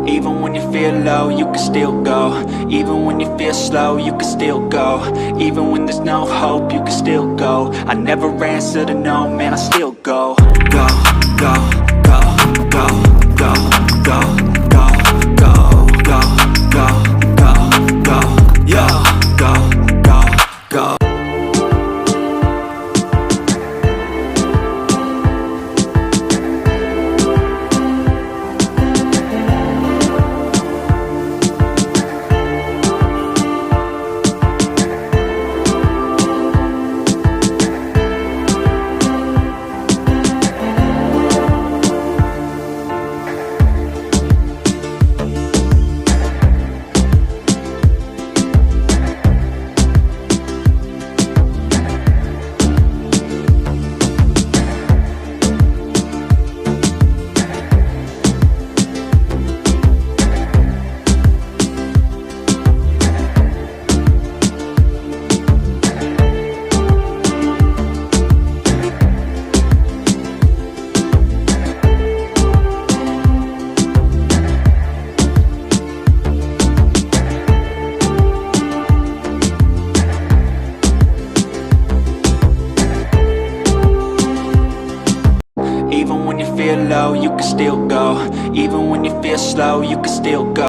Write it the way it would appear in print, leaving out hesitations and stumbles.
Even when you feel low, you can still go. Even when you feel slow, you can still go. Even when there's no hope, you can still go. I never answer to no, man, I still go. Go, go, go, go, go, go, go, go, go, go, go, go, yeah, go, go, go. Even when you feel low, you can still go. Even when you feel slow, you can still go.